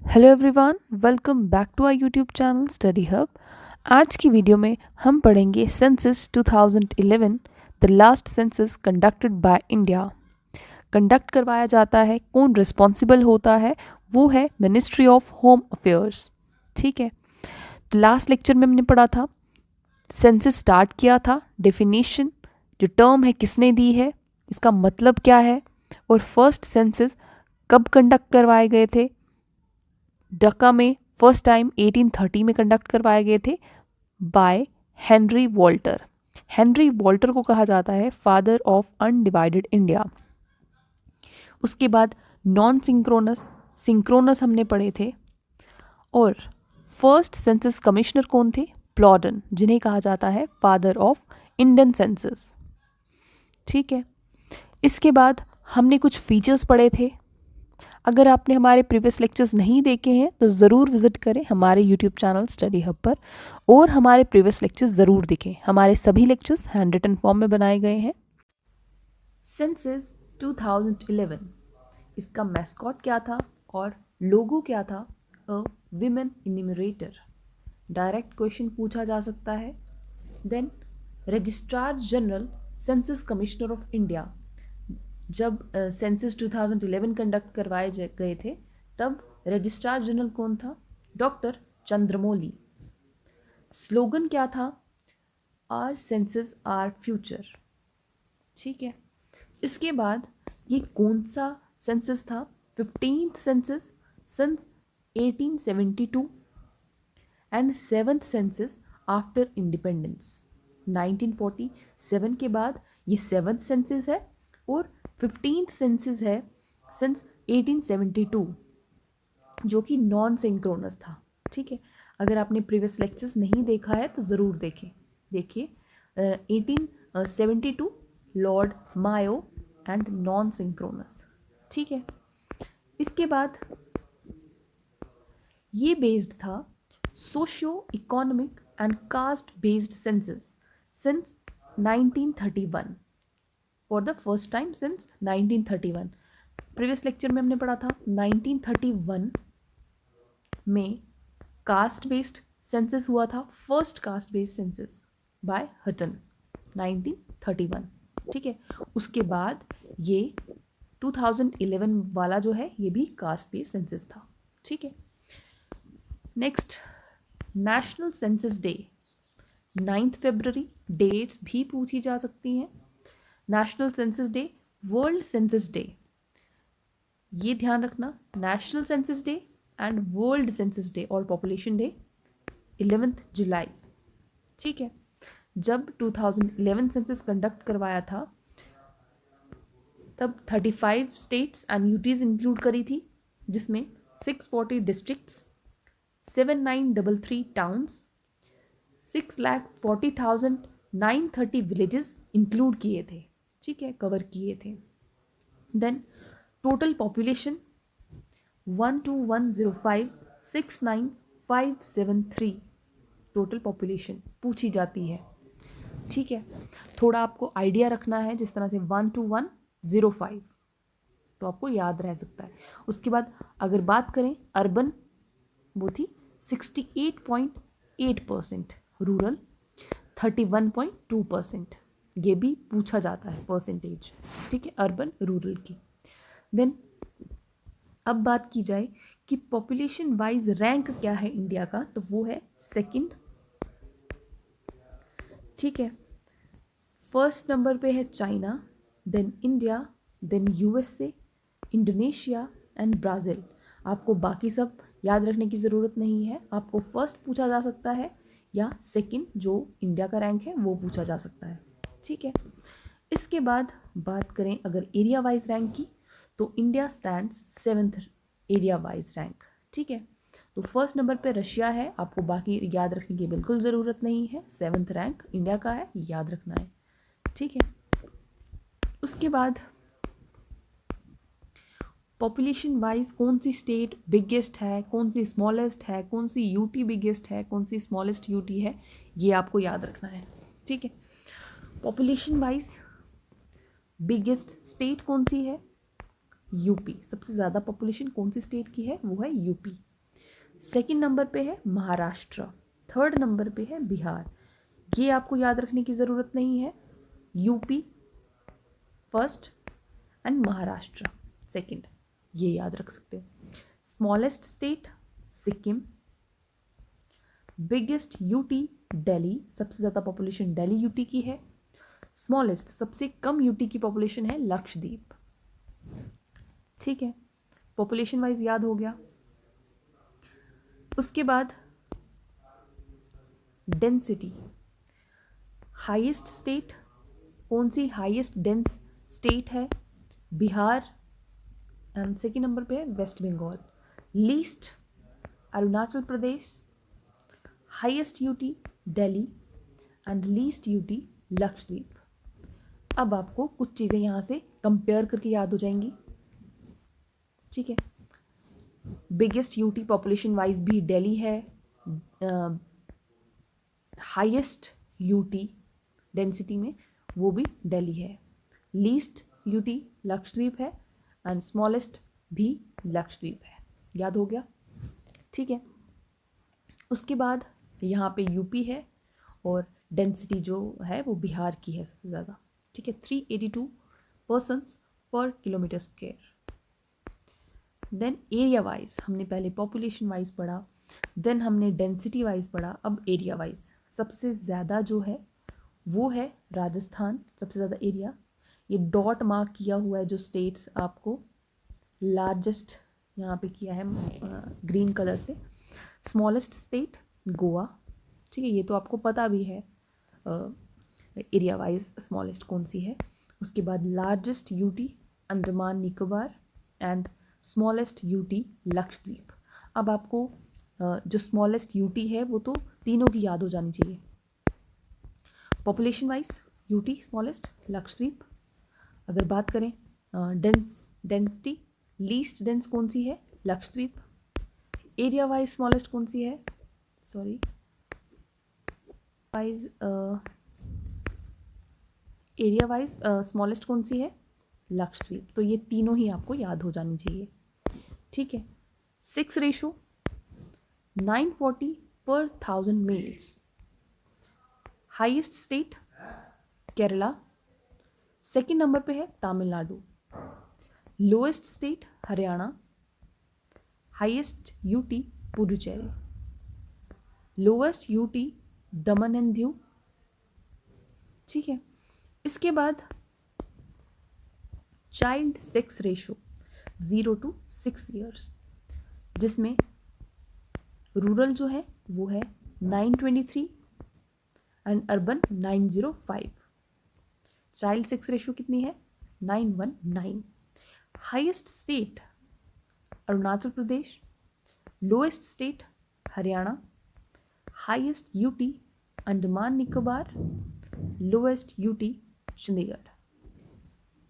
Hello everyone, welcome back to our YouTube channel study hub. आज की video में हम पढ़ेंगे census 2011, the last census conducted by India. Conduct करवाया जाता है, कौन रिस्पॉन्सिबल होता है, वो है मिनिस्ट्री ऑफ होम अफेयर्स। ठीक है, तो लास्ट लेक्चर में हमने पढ़ा था, सेंसस स्टार्ट किया था, डेफिनेशन, जो टर्म है किसने दी है, इसका मतलब क्या है, और फर्स्ट सेंसस कब कंडक्ट करवाए गए थे। डक्का में फर्स्ट टाइम 1830 में कंडक्ट करवाए गए थे by Henry Walter. Henry Walter को कहा जाता है फादर ऑफ अनडिवाइडेड इंडिया। उसके बाद नॉन सिंक्रोनस, सिंक्रोनस हमने पढ़े थे। और फर्स्ट सेंसस कमिश्नर कौन थे? प्लॉडन, जिन्हें कहा जाता है फादर ऑफ इंडियन सेंसस। ठीक है, इसके बाद हमने कुछ फीचर्स पढ़े थे। अगर आपने हमारे प्रीवियस लेक्चर्स नहीं देखे हैं तो ज़रूर विजिट करें हमारे यूट्यूब चैनल स्टडी हब पर, और हमारे प्रीवियस लेक्चर्स ज़रूर देखें। हमारे सभी लेक्चर्स हैंड रिटन फॉर्म में बनाए गए हैं। सेंसस 2011, इसका मैस्कॉट क्या था और लोगो क्या था? A women enumerator. Direct question पूछा जा सकता है। Then registrar general, census commissioner of India. जब सेंसस 2011 कंडक्ट करवाए गए थे तब रजिस्ट्रार जनरल कौन था? डॉक्टर चंद्रमौली। स्लोगन क्या था? Our census our future. ठीक है, इसके बाद ये कौन सा सेंसस था? 15th census since 1872 and 7th census after independence. 1947 के बाद ये 7th सेंसस है और 15th सेंसस है सिंस 1872, जो कि नॉन सिंक्रोनस था। ठीक है, अगर आपने प्रीवियस लेक्चर्स नहीं देखा है तो ज़रूर देखें। देखिए 1872 Lord Mayo and non synchronous. ठीक है, इसके बाद ये बेस्ड था socio economic and caste based census since 1931, for the first time since 1931। Previous lecture में हमने पढ़ा था 1931 में कास्ट बेस्ड सेंसस हुआ था, first caste based census by Hutton 1931। ठीक है, उसके बाद ये 2011 वाला जो है ये भी कास्ट बेस्ड सेंसस था। ठीक है, नेक्स्ट नेशनल सेंसस डे 9 फरवरी। डेट्स भी पूछी जा सकती हैं। National census day, world census day, ये ध्यान रखना, national census day and world census day और पॉपुलेशन डे 11th जुलाई। ठीक है, जब 2011 सेंसस कंडक्ट करवाया था तब 35 स्टेट्स एंड यूटीज इंक्लूड करी थी, जिसमें 640 डिस्ट्रिक्ट्स, 7933 टाउन्स, 6,40,930 विलेजेस इंक्लूड किए थे। ठीक है, कवर किए थे। Then total population 1210569,573 total population पूछी जाती है। ठीक है, थोड़ा आपको आइडिया रखना है, जिस तरह से 12105 तो आपको याद रह सकता है। उसके बाद अगर बात करें अर्बन, वो थी 68.8%, रूरल 31.2%। ये भी पूछा जाता है परसेंटेज। ठीक है, अर्बन रूरल की। देन अब बात की जाए कि पॉपुलेशन वाइज रैंक क्या है इंडिया का, तो वो है सेकंड। ठीक है, फर्स्ट नंबर पे है China, then India, then USA, Indonesia and Brazil. आपको बाकी सब याद रखने की ज़रूरत नहीं है, आपको फर्स्ट पूछा जा सकता है या सेकंड जो इंडिया का रैंक है वो पूछा जा सकता है। ठीक है, इसके बाद बात करें अगर एरिया वाइज रैंक की, तो India stands 7th area wise rank. ठीक है, तो फर्स्ट नंबर पे रशिया है, आपको बाकी याद रखने की बिल्कुल ज़रूरत नहीं है। 7th रैंक इंडिया का है, याद रखना है। ठीक है, उसके बाद पॉपुलेशन वाइज कौन सी स्टेट बिगेस्ट है, कौन सी स्मॉलेस्ट है, कौन सी यूटी बिगेस्ट है, कौन सी स्मॉलेस्ट यूटी है, ये आपको याद रखना है। ठीक है, पॉपुलेशन वाइज बिगेस्ट स्टेट कौन सी है? यूपी। सबसे ज़्यादा पॉपुलेशन कौन सी स्टेट की है? वो है यूपी। सेकंड नंबर पे है महाराष्ट्र, थर्ड नंबर पे है बिहार। ये आपको याद रखने की ज़रूरत नहीं है, UP first and Maharashtra second, ये याद रख सकते हो। Smallest state Sikkim, biggest UT Delhi, सबसे ज़्यादा पॉपुलेशन दिल्ली यूटी की है। स्मॉलेस्ट सबसे कम यूटी की पॉपुलेशन है लक्षद्वीप। ठीक है, पॉपुलेशन वाइज याद हो गया। उसके बाद डेंसिटी, हाईएस्ट स्टेट कौन सी, हाईएस्ट डेंस स्टेट है बिहार, एंड सेकेंड नंबर पे है West Bengal. Least Arunachal Pradesh, highest UT Delhi and least UT Lakshadweep. अब आपको कुछ चीज़ें यहाँ से कंपेयर करके याद हो जाएंगी। ठीक है, बिगेस्ट यूटी पॉपुलेशन वाइज भी दिल्ली है, हाईएस्ट यूटी डेंसिटी में वो भी दिल्ली है, लीस्ट यूटी लक्षद्वीप है एंड स्मॉलेस्ट भी लक्षद्वीप है। याद हो गया? ठीक है, उसके बाद यहाँ पे यूपी है और डेंसिटी जो है वो बिहार की है सबसे ज़्यादा। ठीक है, 382 persons per kilometer square. Then area wise हमने पहले पॉपुलेशन वाइज पढ़ा, देन हमने डेंसिटी वाइज पढ़ा, अब एरिया वाइज सबसे ज़्यादा जो है वो है राजस्थान, सबसे ज़्यादा एरिया। ये डॉट मार्क किया हुआ है जो स्टेट्स आपको लार्जेस्ट यहाँ पे किया है ग्रीन कलर से। स्मॉलेस्ट स्टेट गोवा, ठीक है, ये तो आपको पता भी है एरिया वाइज स्मॉलेस्ट कौन सी है। उसके बाद largest UT Andaman Nicobar and smallest UT Lakshadweep. अब आपको जो स्मॉलेस्ट यूटी है वो तो तीनों की याद हो जानी चाहिए, population wise UT smallest Lakshadweep. अगर बात करें डेंसिटी, लीस्ट डेंस कौन सी है लक्षद्वीप। एरिया वाइज स्मॉलेस्ट कौन सी है, sorry wise area wise smallest कौन सी है लक्षद्वीप। तो ये तीनों ही आपको याद हो जानी चाहिए। ठीक है, 6:940 पर 1000 males. Highest state Kerala, second number पे है Tamil Nadu, lowest state Haryana, highest UT Puducherry, lowest UT Daman and Diu. ठीक है, इसके बाद child sex ratio 0 to 6 years, जिसमें रूरल जो है वो है 923 and urban 905। Child sex ratio कितनी है 919। Highest state Arunachal Pradesh, lowest state Haryana, highest UT Andaman Nicobar, lowest UT Chandigarh.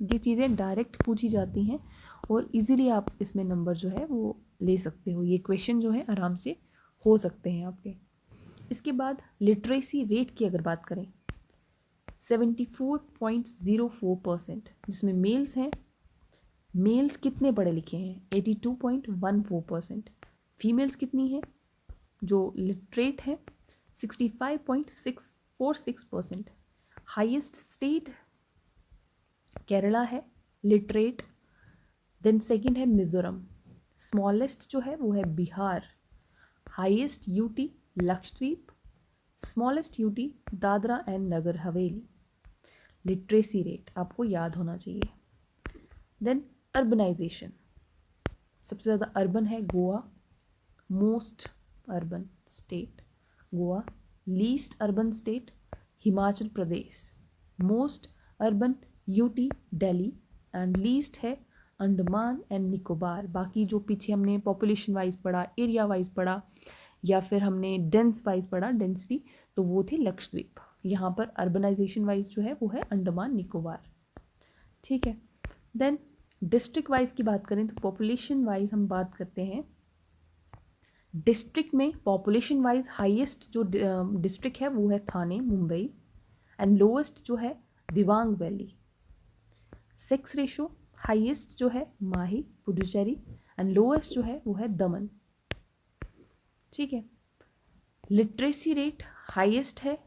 ये चीज़ें डायरेक्ट पूछी जाती हैं और इजीली आप इसमें नंबर जो है वो ले सकते हो, ये क्वेश्चन जो है आराम से हो सकते हैं आपके। इसके बाद लिटरेसी रेट की अगर बात करें 74.04%, जिसमें मेल्स हैं, मेल्स कितने पढ़े लिखे हैं 82.14%, फीमेल्स कितनी है जो लिटरेट है 65.646%। हाईएस्ट स्टेट केरला है लिटरेट, देन सेकंड है मिजोरम, स्मॉलेस्ट जो है वो है Bihar, highest UT Lakshadweep, smallest UT Dadra and Nagar Haveli. Literacy rate आपको याद होना चाहिए। देन अर्बनाइजेशन, सबसे ज़्यादा अर्बन है Goa, most urban state Goa, least urban state Himachal Pradesh, most urban UT Delhi and least है अंडमान एंड निकोबार। बाकी जो पीछे हमने पॉपुलेशन वाइज पढ़ा, एरिया वाइज पढ़ा या फिर हमने डेंस वाइज पढ़ा डेंसिटी, तो वो थे लक्षद्वीप। यहाँ पर अर्बनाइजेशन वाइज जो है वो है अंडमान निकोबार। ठीक है, देन डिस्ट्रिक्ट वाइज की बात करें तो पॉपुलेशन वाइज हम बात करते हैं। डिस्ट्रिक्ट में पॉपुलेशन वाइज हाईएस्ट जो डिस्ट्रिक्ट है वो है थाने मुंबई एंड लोएस्ट जो है Dibang valley. Sex ratio highest जो है माही पुडुचेरी एंड लोएस्ट जो है वो है दमन। ठीक है। लिटरेसी रेट हाईएस्ट है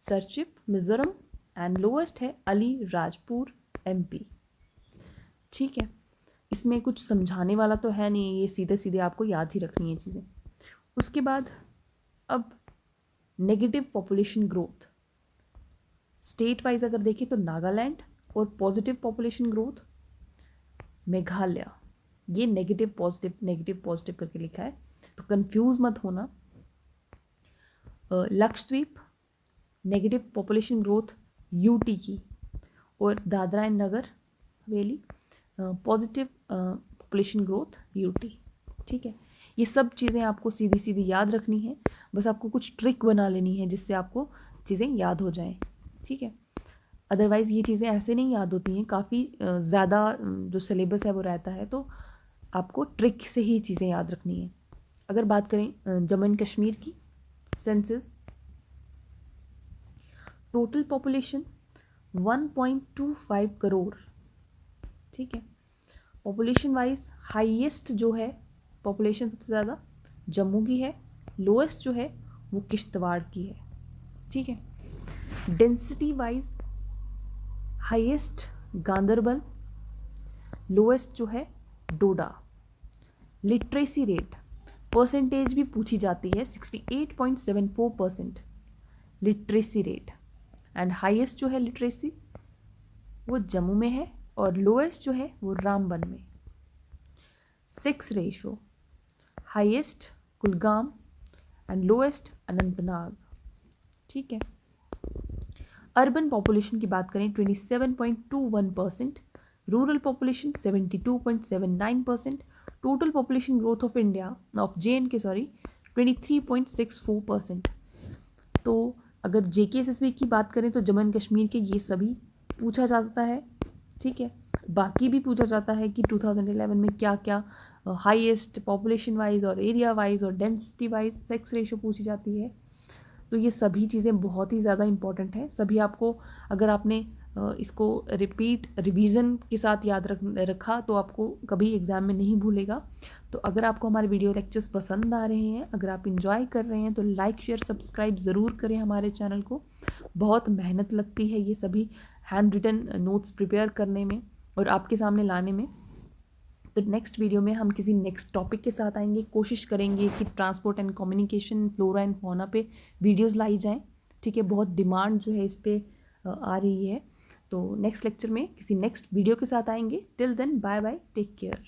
सरचिप मिजोरम एंड लोएस्ट है अलीराजपुर MP। ठीक है, इसमें कुछ समझाने वाला तो है नहीं, ये सीधे सीधे आपको याद ही रखनी है चीज़ें। उसके बाद अब negative population growth state wise अगर देखें तो नागालैंड, और पॉजिटिव पॉपुलेशन ग्रोथ मेघालय। ये नेगेटिव पॉजिटिव करके लिखा है, तो कंफ्यूज मत होना। Lakshadweep negative population growth UT की, और Dadra and Nagar Haveli positive population growth UT। ठीक है, ये सब चीज़ें आपको सीधी सीधी याद रखनी है, बस आपको कुछ ट्रिक बना लेनी है जिससे आपको चीज़ें याद हो जाएं। ठीक है, अदरवाइज़ ये चीज़ें ऐसे नहीं याद होती हैं, काफ़ी ज़्यादा जो सिलेबस है वो रहता है, तो आपको ट्रिक से ही चीज़ें याद रखनी है। अगर बात करें जम्मू एंड कश्मीर की सेंसस, टोटल पॉपुलेशन 1.25 करोड़। ठीक है, पॉपुलेशन वाइज हाईएस्ट जो है पॉपुलेशन सबसे ज़्यादा जम्मू की है, लोएस्ट जो है वो किश्तवाड़ की है। ठीक है, density wise highest Ganderbal, lowest जो है डोडा। लिटरेसी रेट परसेंटेज भी पूछी जाती है, 68.74% लिटरेसी रेट, एंड हाईएस्ट जो है लिटरेसी वो जम्मू में है, और लोएस्ट जो है वो रामबन में। Sex ratio highest Kulgam and lowest Anantnag. ठीक है, अर्बन पॉपुलेशन की बात करें 27.21%, rural population 72.79%, total population growth of India of JNK 23.64%। तो अगर JKSSB की बात करें तो जम्मू एंड कश्मीर के ये सभी पूछा जा सकता है। ठीक है, बाकी भी पूछा जाता है कि 2011 में क्या क्या हाईएस्ट पॉपुलेशन वाइज और एरिया वाइज और डेंसिटी वाइज सेक्स रेशियो पूछी जाती है। तो ये सभी चीज़ें बहुत ही ज़्यादा इंपॉर्टेंट है, सभी आपको अगर आपने इसको रिपीट रिवीजन के साथ याद रखा तो आपको कभी एग्ज़ाम में नहीं भूलेगा। तो अगर आपको हमारे वीडियो लेक्चर्स पसंद आ रहे हैं, अगर आप इंजॉय कर रहे हैं, तो लाइक शेयर सब्सक्राइब ज़रूर करें हमारे चैनल को। बहुत मेहनत लगती है ये सभी हैंड रिटन नोट्स प्रिपेयर करने में और आपके सामने लाने में। तो नेक्स्ट वीडियो में हम किसी नेक्स्ट टॉपिक के साथ आएंगे, कोशिश करेंगे कि transport and communication, flora and fauna पे वीडियोस लाई जाएं। ठीक है, बहुत डिमांड जो है इस पे आ रही है। तो नेक्स्ट लेक्चर में किसी नेक्स्ट वीडियो के साथ आएंगे। Till then bye bye, take care.